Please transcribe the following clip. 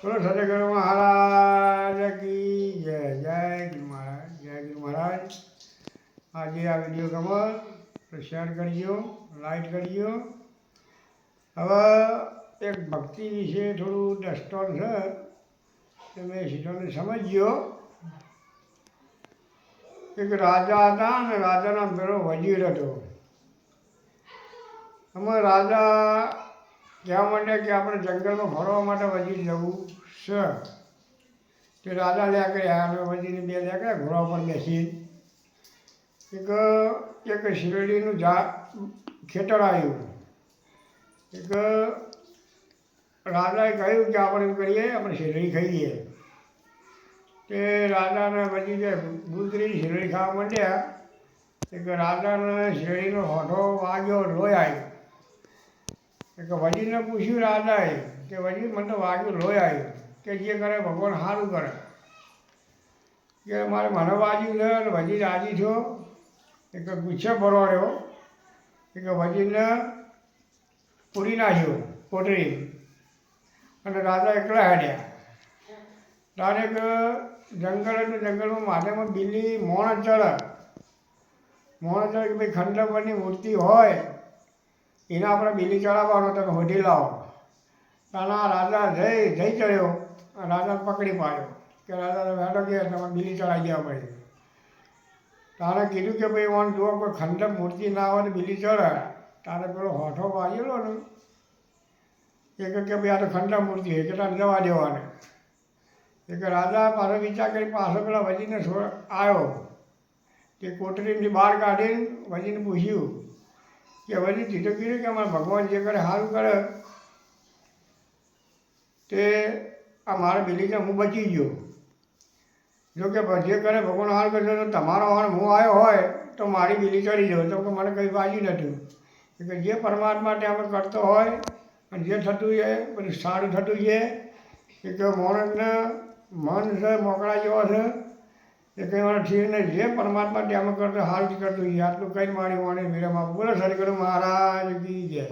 બોલો સતગુરુ મહારાજ કી જય. જય ગુરુ મહારાજ. જય ગુરુ મહારાજ. આજે આ વિડીયો ગમે તો શેર કરજો, લાઈક કરજો. હવે એક ભક્તિ વિશે થોડું દસ્તોર છે, તમે સીધોને સમજજો. એક રાજા હતા ને રાજાના પેલો વજીર હતો. એમાં રાજા કહેવા માંડ્યા કે આપણે જંગલમાં ફરવા માટે વજીર જવું છે. તે રાજા લ્યા કર્યા અને વજીરને બે લ્યા કર્યા ઘોડા ઉપર બેસી. એક શેરડીનું ખેતર આવ્યું. એક રાજાએ કહ્યું કે આપણે એમ કરીએ, આપણે શેરડી ખાઈએ. તે રાજાને વજીરે ગુજરી શેરડી ખાવા માંડ્યા. એક રાજાને શેરડીનો હોઠો વાગ્યો, લોહી આવ્યું. એક વજીરને પૂછ્યું રાજાએ કે વજીર મને તો વાગ્યું, લોહી આવ્યું, કે જે કરે ભગવાન સારું કરે. કે મારે મને વાગ્યું છે અને વજીર રાજી છો. એક ગુસ્સે ભરવાડ્યો. એક વજીરને પૂરી નાખ્યો કોટરી અને રાજા એકલા હેડ્યા. ડાયરેક જંગલ એટલે જંગલમાં માથેમાં બિલ્લી મોણ ચડે. મોણ ચડે કે ભાઈ ખંડપરની મૂર્તિ હોય એને આપણે બિલ્લી ચડાવવાનો, તમે હોધી લાવો. તાના રાજા જઈ ચડ્યો. રાજાને પકડી પાડ્યો કે રાજા વેડો કે તમે બિલ્લી ચડાવી દેવા પડે. તારે કીધું કે ભાઈ ઓન જુઓ કોઈ ખંડપ મૂર્તિ ના હોય તો બિલ્લી ચડે. તારે પેલો હોઠો વાગેલો ને એક કે ભાઈ આ તો ખંડપ મૂર્તિ છે કે તારે જવા દેવાને. એક રાજા પાછો વિચાર કરી પાછો પેલા વજીરને આવ્યો. તે કોટરીની બહાર કાઢીને વજીરને પૂછ્યું કે વજીર સીધો કીધું કે અમારે ભગવાન જે કરે સારું કરે. તે આ મારા બિલ્લી હું બચી ગયો. જો કે જે કરે ભગવાન હાર કરશે તો તમારો હાર હું આવ્યો હોય તો મારી બિલ્લી ચડી જાઉં, તો કે મને કંઈ વાંચ્યું નથી. કે જે પરમાત્મા માટે અમે કરતો હોય અને જે થતું છે બધું સારું થતું છે. કે માણસને મન છે મોકળા જેવો છે એ કંઈ મને ઠીક નહીં. જે પરમાત્મા માટે અમે કરતો સારું જ કરતું છે. આટલું કંઈ મારી વાણી વિરામ આપું. બોલો સદગુરુ મહારાજ કી જય.